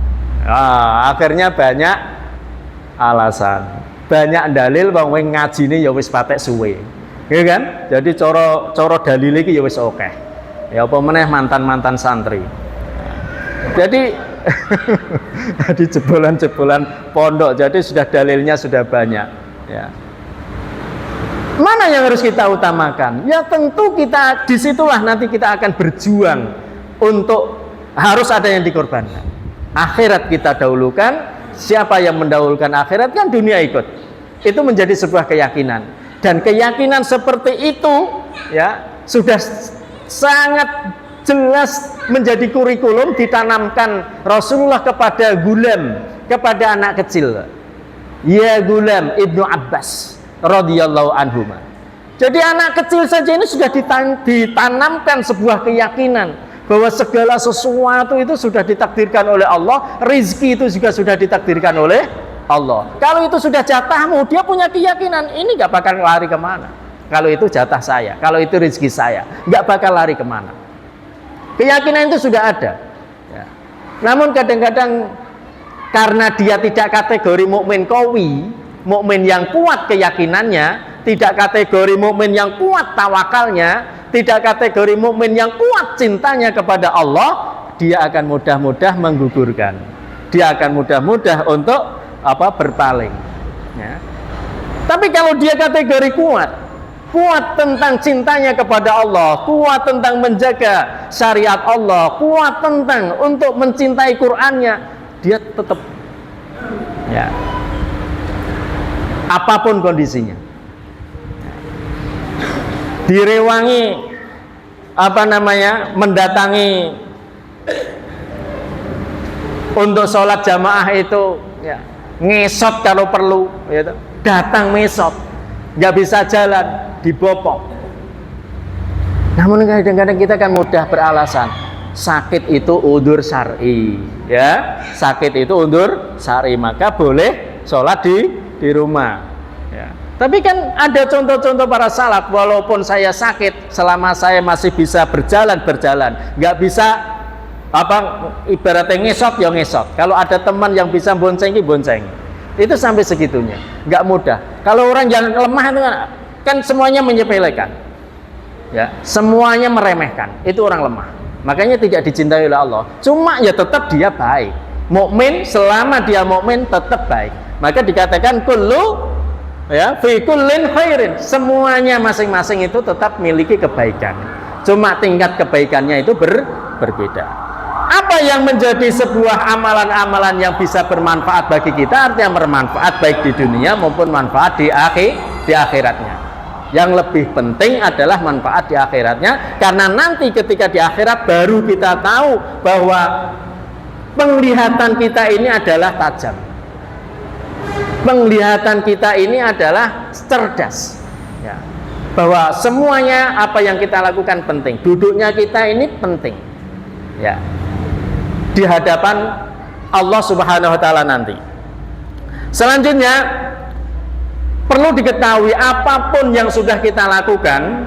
Akhirnya banyak alasan. Banyak dalil wong ngajine ya wis patek suwe. Ya kan? Jadi cara dalil iki ya wis akeh. Ya apa meneh mantan-mantan santri. Jadi jebolan-jebolan pondok, jadi sudah dalilnya sudah banyak, ya. Mana yang harus kita utamakan? Ya tentu kita disitulah nanti kita akan berjuang untuk harus ada yang dikorbankan. Akhirat kita dahulukan. Siapa yang mendahulukan akhirat kan dunia ikut. Itu menjadi sebuah keyakinan. Dan keyakinan seperti itu ya sudah sangat jelas menjadi kurikulum ditanamkan Rasulullah kepada gulam, kepada anak kecil. Ya gulam Ibnu Abbas radhiyallahu anhuma. Jadi anak kecil saja ini sudah ditanamkan sebuah keyakinan bahwa segala sesuatu itu sudah ditakdirkan oleh Allah, rizki itu juga sudah ditakdirkan oleh Allah. Kalau itu sudah jatahmu, dia punya keyakinan ini gak bakal lari kemana. Kalau itu jatah saya, kalau itu rizki saya, gak bakal lari kemana. Keyakinan itu sudah ada. Ya. Namun kadang-kadang karena dia tidak kategori mukmin qawi, mukmin yang kuat keyakinannya, tidak kategori mukmin yang kuat tawakalnya, tidak kategori mukmin yang kuat cintanya kepada Allah, dia akan mudah-mudah menggugurkan. Dia akan mudah-mudah untuk berpaling. Ya. Tapi kalau dia kategori kuat tentang cintanya kepada Allah, kuat tentang menjaga syariat Allah, kuat tentang untuk mencintai Qur'annya, dia tetap ya, apapun kondisinya, direwangi mendatangi untuk sholat jamaah itu ya, ngesot kalau perlu gitu. Datang mesot, nggak bisa jalan, dibopong. Namun kadang-kadang kita kan mudah beralasan, sakit itu udzur syar'i, ya, sakit itu udzur syar'i, maka boleh sholat di rumah. Ya. Tapi kan ada contoh-contoh para salaf, walaupun saya sakit, selama saya masih bisa berjalan, nggak bisa ibaratnya ngesot ya ngesot. Kalau ada teman yang bisa boncengi, itu sampai segitunya, nggak mudah. Kalau orang yang lemah itu kan semuanya menyepelekan, ya, semuanya meremehkan, itu orang lemah. Makanya tidak dicintai oleh Allah. Cuma ya tetap dia baik. Mukmin selama dia mukmin tetap baik. Maka dikatakan kullu ya fi kullin khairin. Semuanya masing-masing itu tetap memiliki kebaikan. Cuma tingkat kebaikannya itu berbeda. Apa yang menjadi sebuah amalan-amalan yang bisa bermanfaat bagi kita, artinya bermanfaat baik di dunia maupun manfaat di akhiratnya. Yang lebih penting adalah manfaat di akhiratnya, karena nanti ketika di akhirat baru kita tahu bahwa penglihatan kita ini adalah tajam, penglihatan kita ini adalah cerdas, ya. Bahwa semuanya apa yang kita lakukan penting, duduknya kita ini penting, ya, di hadapan Allah Subhanahu wa taala nanti. Selanjutnya perlu diketahui, apapun yang sudah kita lakukan,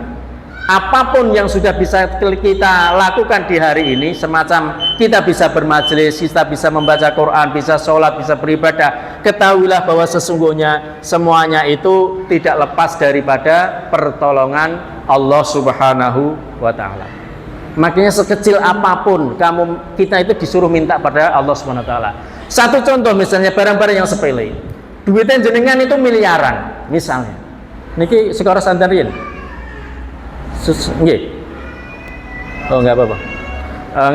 apapun yang sudah bisa kita lakukan di hari ini, semacam kita bisa bermajelis, kita bisa membaca Quran, bisa sholat, bisa beribadah, ketahuilah bahwa sesungguhnya semuanya itu tidak lepas daripada pertolongan Allah Subhanahu wa taala. Makanya sekecil apapun kita itu disuruh minta pada Allah Subhanahu wa taala. Satu contoh misalnya barang-barang yang sepele. Duitnya jenengan itu miliaran misalnya. Niki sekarang santarin. Nggih. Oh, enggak apa-apa.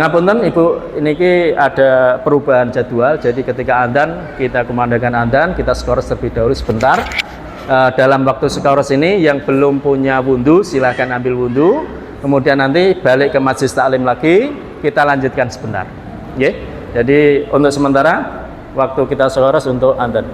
Ngapunten Ibu, niki ada perubahan jadwal. Jadi ketika adzan kita kumandangkan adzan, kita skor terlebih dahulu sebentar. Dalam waktu skor ini yang belum punya wudhu silahkan ambil wudhu. Kemudian nanti balik ke majelis taklim lagi, kita lanjutkan sebentar. Nggih. Jadi untuk sementara waktu kita sekoros untuk adzan.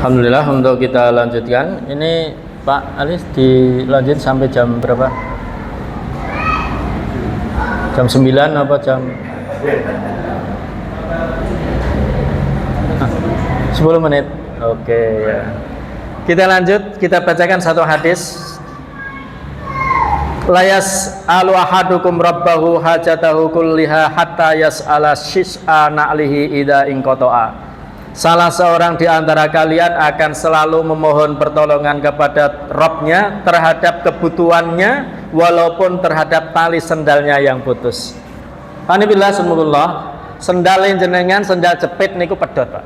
Alhamdulillah, untuk kita lanjutkan. Ini Pak Alis dilanjut sampai jam berapa? Jam 9 apa jam 10 menit? Oke ya. Kita lanjut, kita bacakan satu hadis. Layas alu ahadukum rabbahu hajatahu kulliha hatta yas'ala shis'a na'lihi idha inqata'a. Salah seorang di antara kalian akan selalu memohon pertolongan kepada Rabb-nya terhadap kebutuhannya walaupun terhadap tali sendalnya yang putus. Alhamdulillah, subhanallah, sendal jenengan sendal jepit niku pedot, Pak.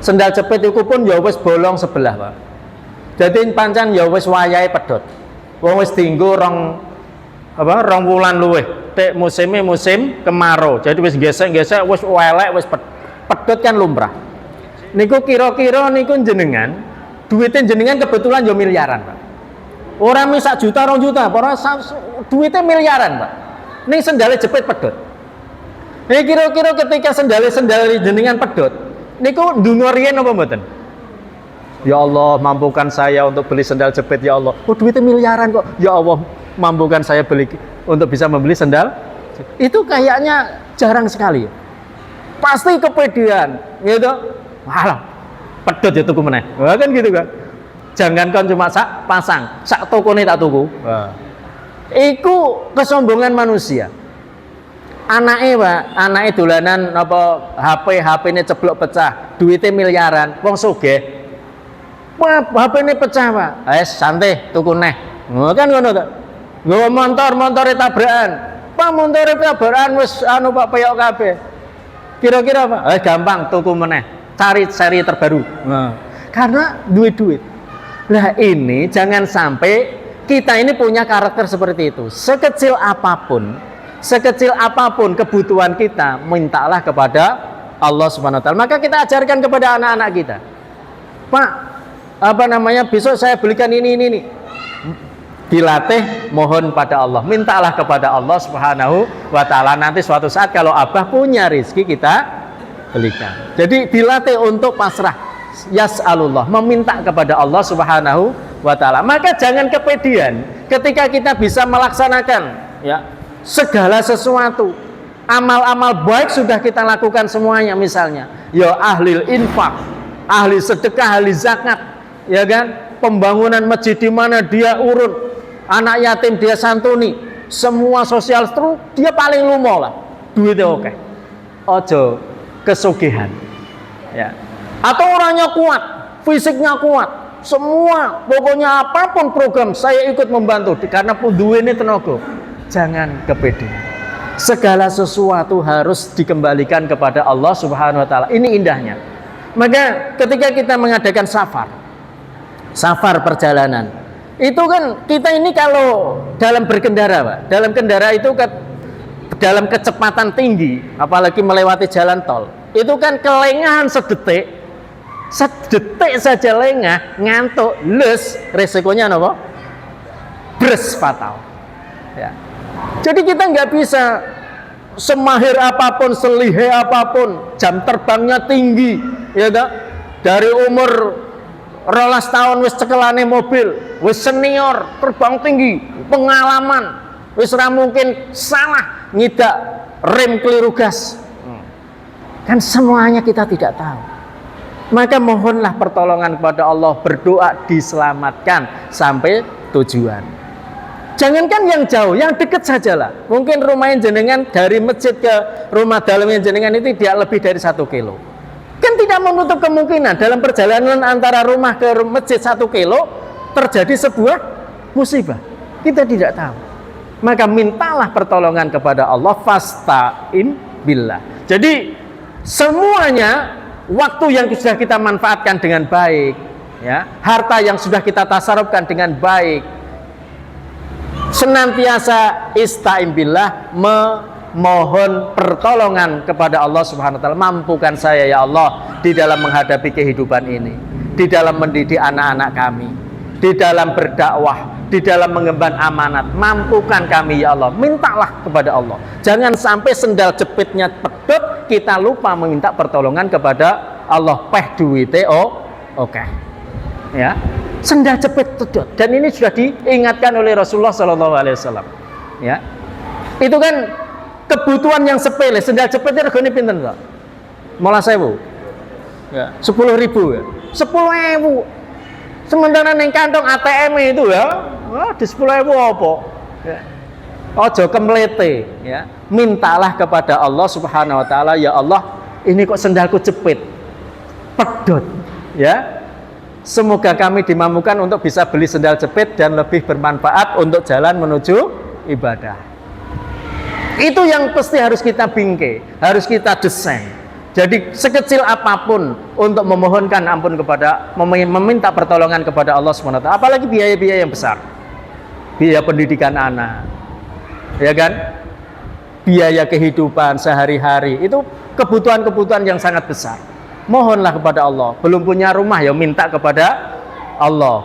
Sendal jepit iku pun ya wis bolong sebelah, Pak. Jadi pancen ya wis wayahe pedot. Wong wis dienggo rong wulan luwih. Tek musim kemarau. Jadi wis gesek-gesek wis elek wis pedot kan lumrah. Niku kira-kira niku jenengan duitnya jenengan kebetulan ya miliaran, Pak. Orang sak juta 2 juta, para duitnya miliaran, Pak. Ning sendale jepit pedot. Nih kira-kira ketika sendal jenengan pedot, niku ndonga riyen apa mboten? Ya Allah, mampukan saya untuk beli sendal jepit, ya Allah. Oh, duitnya miliaran kok. Ya Allah, mampukan saya beli untuk bisa membeli sendal. Itu kayaknya jarang sekali. Pasti kepedean, gitu. Walah, pedot ya tuku meneh. Wah, kan gitu kan. Jangankan cuma sak pasang, sak tokone tak tuku. Wah. Iku kesombongan manusia. Anake dolanan apa HP-ne ceblok pecah, duitnya miliaran, wong sugih. Wah, HP-ne pecah, Pak. Santai tuku neh. Kan ngono to. Nggawa montore tabrakan. Pak, montore tabrakan wis Pak peyok kabeh. Kira-kira Pak, gampang tuku meneh. Cari seri terbaru. Karena duit. Nah, ini jangan sampai kita ini punya karakter seperti itu. Sekecil apapun kebutuhan kita, mintalah kepada Allah Subhanahu wa taala. Maka kita ajarkan kepada anak-anak kita. Pak, besok saya belikan ini. Dilatih mohon pada Allah. Mintalah kepada Allah Subhanahu wa taala. Nanti suatu saat kalau Abah punya rezeki kita belikan. Jadi dilatih untuk pasrah, yas'alullah, meminta kepada Allah Subhanahu wa taala. Maka jangan kepedean ketika kita bisa melaksanakan ya segala sesuatu. Amal-amal baik sudah kita lakukan semuanya, misalnya ya ahli infak, ahli sedekah, ahli zakat, ya kan? Pembangunan masjid di mana dia urun, anak yatim dia santuni, semua sosial terus dia paling lumo lah. Duitnya oke. Ojo kesugihan, ya. Atau orangnya kuat, fisiknya kuat, semua pokoknya apapun program saya ikut membantu karena pun duitnya tenaga. Jangan kepedean. Segala sesuatu harus dikembalikan kepada Allah Subhanahu wa taala. Ini indahnya. Maka ketika kita mengadakan safar perjalanan, itu kan kita ini kalau dalam berkendara, Pak, dalam kendara itu dalam kecepatan tinggi, apalagi melewati jalan tol, itu kan kelengahan sedetik saja lengah, ngantuk, les, resikonya apa? Bres, fatal. Ya. Jadi kita nggak bisa semahir apapun, selihai apapun, jam terbangnya tinggi, ya tak? Dari umur 12 tahun wis cekelane mobil, wis senior, terbang tinggi, pengalaman, wis ora mungkin salah ngidak rem keliru gas. Kan semuanya kita tidak tahu. Maka mohonlah pertolongan kepada Allah, berdoa diselamatkan sampai tujuan. Jangankan yang jauh, yang dekat sajalah. Mungkin rumah jenengan dari masjid ke rumah dalamnya jenengan itu tidak lebih dari 1 kilo. Kan tidak menutup kemungkinan dalam perjalanan antara rumah ke masjid 1 kilo terjadi sebuah musibah. Kita tidak tahu. Maka mintalah pertolongan kepada Allah, fasta'in billah. Jadi semuanya waktu yang sudah kita manfaatkan dengan baik, ya, harta yang sudah kita tasarrufkan dengan baik, senantiasa ista'in billah, memohon pertolongan kepada Allah Subhanahu wa taala. Mampukan saya ya Allah di dalam menghadapi kehidupan ini, di dalam mendidik anak-anak kami, di dalam berdakwah, di dalam mengemban amanat. Mampukan kami ya Allah. Mintalah kepada Allah. Jangan sampai sendal jepitnya pedot, kita lupa meminta pertolongan kepada Allah. Duite oke. Ya, sendal jepit sedot. Dan ini sudah diingatkan oleh Rasulullah SAW. Ya, itu kan kebutuhan yang sepele. Sendal jepitnya regane pinten, Pak? 15.000. Ya, 10.000 ya. 10.000. Sementara neng kantong ATM itu ya, di 10.000 apa? Ya. Ojo kemlete, ya. Mintalah kepada Allah Subhanahu wa taala, ya Allah, ini kok sendalku jepit. Pedot, ya. Semoga kami dimampukan untuk bisa beli sendal jepit dan lebih bermanfaat untuk jalan menuju ibadah. Itu yang pasti harus kita bingkai, harus kita desain. Jadi sekecil apapun untuk memohonkan ampun kepada, meminta pertolongan kepada Allah SWT. Apalagi biaya-biaya yang besar, biaya pendidikan anak, ya kan, biaya kehidupan sehari-hari, itu kebutuhan-kebutuhan yang sangat besar. Mohonlah kepada Allah. Belum punya rumah ya minta kepada Allah.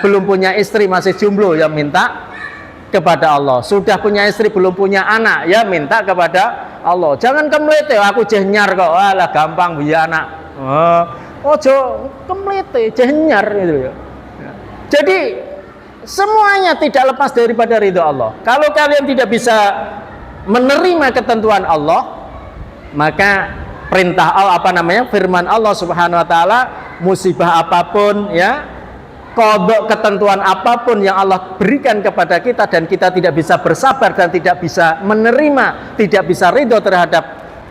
Belum punya istri masih jomblo ya minta kepada Allah. Sudah punya istri belum punya anak ya minta kepada Allah. Jangan kemlete, aku jenyar kok, alah gampang punya anak. Ojo kemlete, jenyar gitu ya. Jadi semuanya tidak lepas daripada ridho Allah. Kalau kalian tidak bisa menerima ketentuan Allah, maka perintah Allah firman Allah Subhanahu wa taala, musibah apapun ya, kodok ketentuan apapun yang Allah berikan kepada kita dan kita tidak bisa bersabar dan tidak bisa menerima, tidak bisa ridho terhadap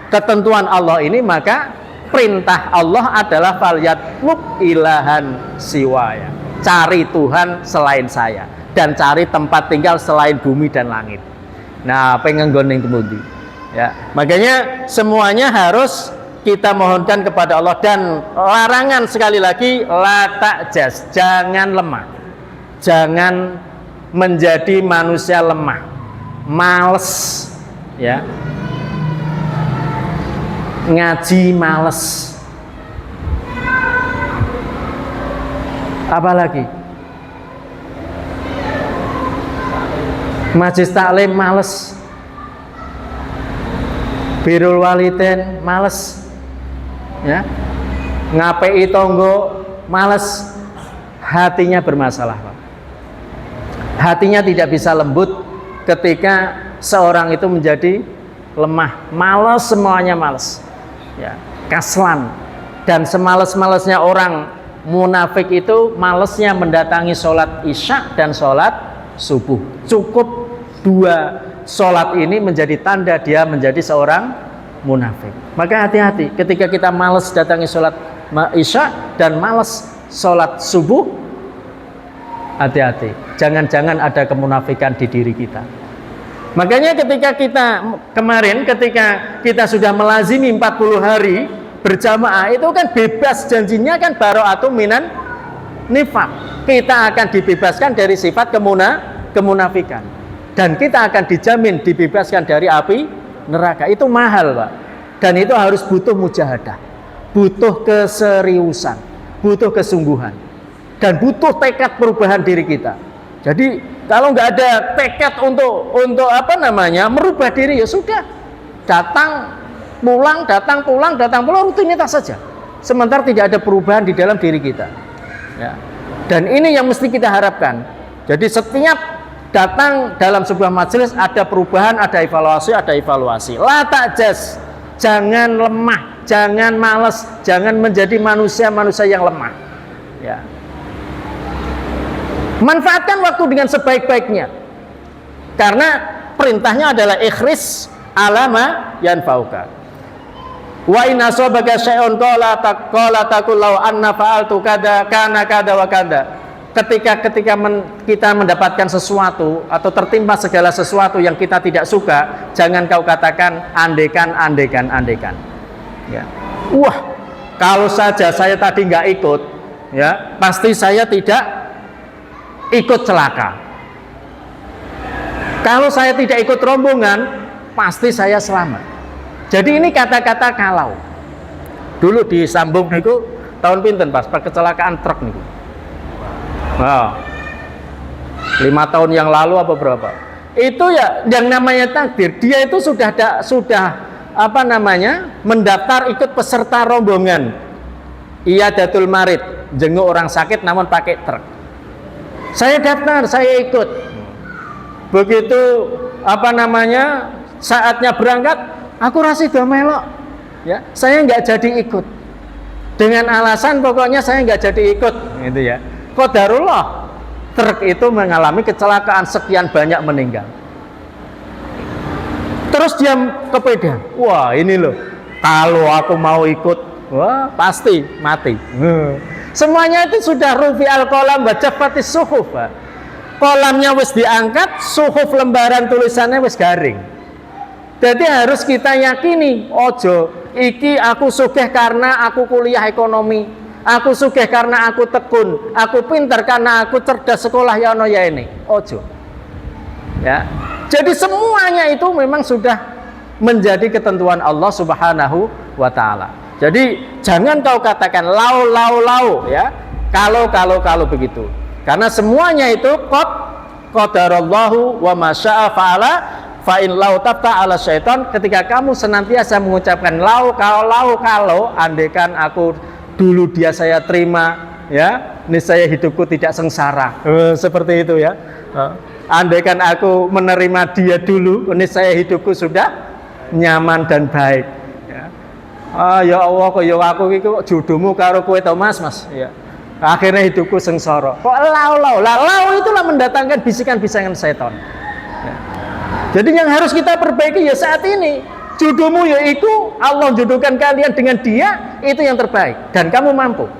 ketentuan Allah ini, maka perintah Allah adalah falyatlub ilahan siwaya, cari Tuhan selain saya dan cari tempat tinggal selain bumi dan langit. Nah, pengen goning kemudian. Ya, makanya semuanya harus kita mohonkan kepada Allah. Dan larangan sekali lagi, la ta'jaz, jangan lemah, jangan menjadi manusia lemah, males, ya, ngaji males, apalagi majelis taklim males, birrul walidain males, ya, ngapei tonggo males, hatinya bermasalah, Pak. Hatinya tidak bisa lembut ketika seorang itu menjadi lemah, malas, semuanya malas, ya, kaslan. Dan semales-malesnya orang munafik itu malesnya mendatangi sholat isya dan sholat subuh. Cukup 2 sholat ini menjadi tanda dia menjadi seorang munafik. Maka hati-hati ketika kita malas datangi sholat isya dan malas sholat subuh, hati-hati, jangan-jangan ada kemunafikan di diri kita. Makanya ketika kita sudah melazimi 40 hari berjamaah, itu kan bebas, janjinya kan bara'atun minan nifaq, kita akan dibebaskan dari sifat kemunafikan. Dan kita akan dijamin dibebaskan dari api neraka. Itu mahal, Pak. Dan itu harus butuh mujahadah, butuh keseriusan, butuh kesungguhan, dan butuh tekad perubahan diri kita. Jadi kalau nggak ada tekad untuk merubah diri, ya sudah, datang pulang rutinitas saja. Sementara tidak ada perubahan di dalam diri kita. Ya. Dan ini yang mesti kita harapkan. Jadi setiap datang dalam sebuah majelis ada perubahan, ada evaluasi. La ta'jaz, jangan lemah, jangan malas, jangan menjadi manusia yang lemah. Ya. Manfaatkan waktu dengan sebaik-baiknya. Karena perintahnya adalah ikhris alama yanfauka. Wa in asabaka syai'un qala taqul law anna fa'altu kada kana kada wa kada. Ketika kita mendapatkan sesuatu atau tertimpa segala sesuatu yang kita tidak suka, jangan kau katakan andekan. Ya. Wah, kalau saja saya tadi nggak ikut, ya pasti saya tidak ikut celaka. Kalau saya tidak ikut rombongan, pasti saya selamat. Jadi ini kata-kata kalau. Dulu disambung niku tahun pinten pas kecelakaan truk niku. Wow. 5 tahun yang lalu apa berapa? Itu ya yang namanya takdir. Dia itu sudah mendaftar ikut peserta rombongan Iyadatul Marid, jenguk orang sakit namun pakai truk. Saya daftar, saya ikut. Begitu saatnya berangkat, aku rasih do melok. Ya, saya nggak jadi ikut. Dengan alasan pokoknya saya nggak jadi ikut, gitu ya. Qadarullah, truk itu mengalami kecelakaan, sekian banyak meninggal. Terus dia kepedean, wah ini loh, kalau aku mau ikut, wah pasti mati. Semuanya itu sudah rufi'al qalam wa jaffatis suhuf. Kolamnya wis diangkat, suhuf lembaran tulisannya wis garing. Jadi harus kita yakini, ojo iki aku sugih karena aku kuliah ekonomi, aku sugih karena aku tekun, aku pintar karena aku cerdas sekolah ya ono ya ini. Ojo. Ya. Jadi semuanya itu memang sudah menjadi ketentuan Allah Subhanahu wa taala. Jadi jangan kau katakan lau ya. Kalau begitu. Karena semuanya itu qadarallahu wa masya'a fa'ala. Fa'in lau tafta ala syaitan, ketika kamu senantiasa mengucapkan kalau andaikan aku dulu dia saya terima, ya niscaya hidupku tidak sengsara, seperti itu ya. Andaikan aku menerima dia dulu, niscaya hidupku sudah nyaman dan baik. Ya, ya Allah, kok ya aku iki jodohmu karo kowe to Mas, ya. Akhirnya hidupku sengsara. Kok lau itulah mendatangkan bisikan-bisikan setan. Ya. Jadi yang harus kita perbaiki ya saat ini, jodohmu yaitu Allah jodohkan kalian dengan dia, itu yang terbaik dan kamu mampu.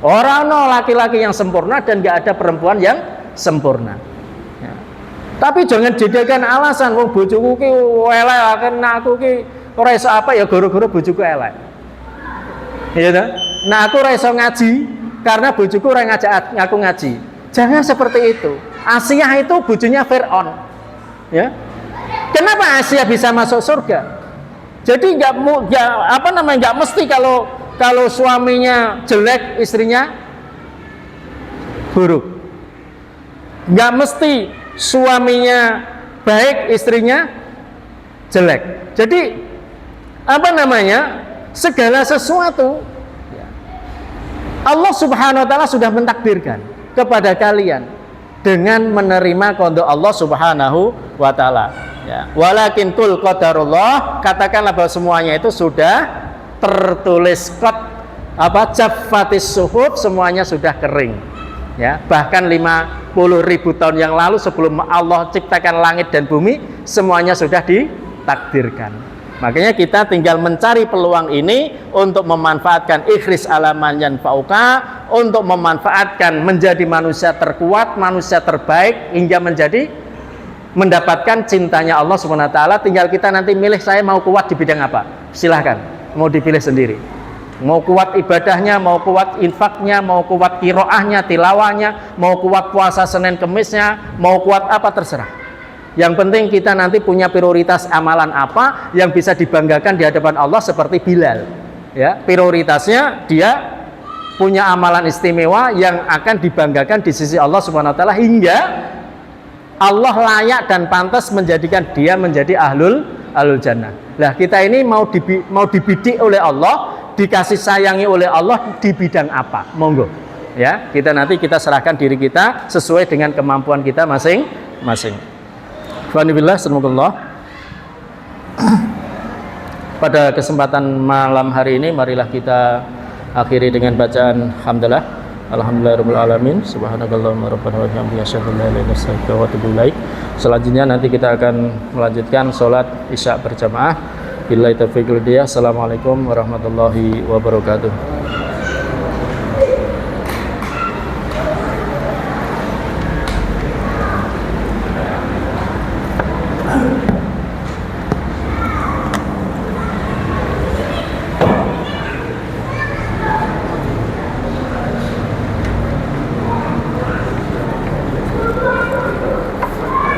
Orang no laki-laki yang sempurna dan gak ada perempuan yang sempurna. Ya. Tapi jangan jadikan alasan, wong bojoku ki elek, kena aku ki ora iso apa ya gara-gara bojoku elek. Iya ta? Nah aku ora iso ngaji karena bojoku ora ngajak aku ngaji. Jangan seperti itu. Asia itu bojonya Fir'aun. Ya, kenapa Asia bisa masuk surga? Jadi nggak mesti kalau suaminya jelek istrinya buruk, nggak mesti suaminya baik istrinya jelek. Jadi segala sesuatu Allah Subhanahu wa taala sudah mentakdirkan kepada kalian dengan menerima qada Allah Subhanahu wa taala. Ya. Walakin kul qadarullah, katakanlah bahwa semuanya itu sudah tertulis jaffatis suhuf, semuanya sudah kering. Ya, bahkan 50.000 tahun yang lalu sebelum Allah ciptakan langit dan bumi, semuanya sudah ditakdirkan. Makanya kita tinggal mencari peluang ini untuk memanfaatkan ikhris alaman yanfa'uka, untuk memanfaatkan menjadi manusia terkuat, manusia terbaik hingga mendapatkan cintanya Allah Subhanahu wa taala. Tinggal kita nanti milih, saya mau kuat di bidang apa. Silahkan, mau dipilih sendiri. Mau kuat ibadahnya, mau kuat infaknya, mau kuat kiroahnya, tilawahnya, mau kuat puasa Senin Kemisnya, mau kuat apa terserah. Yang penting kita nanti punya prioritas amalan apa yang bisa dibanggakan di hadapan Allah seperti Bilal. Ya, prioritasnya dia punya amalan istimewa yang akan dibanggakan di sisi Allah Subhanahu wa taala hingga Allah layak dan pantas menjadikan dia menjadi ahlul jannah. Nah, kita ini mau dibidik oleh Allah, dikasih sayangi oleh Allah di bidang apa? Monggo. Ya, kita serahkan diri kita sesuai dengan kemampuan kita masing-masing. Alhamdulillah, semoga pada kesempatan malam hari ini marilah kita akhiri dengan bacaan hamdalah. Alhamdulillahirabbil alamin. Subhanakallahumma rabbana wa bihamdika asyhadu an la ilaha illa anta astaghfiruka wa atubu ilaik. Selanjutnya nanti kita akan melanjutkan salat Isya berjamaah. Billahi taufiq wal hidayah. Assalamualaikum warahmatullahi wabarakatuh.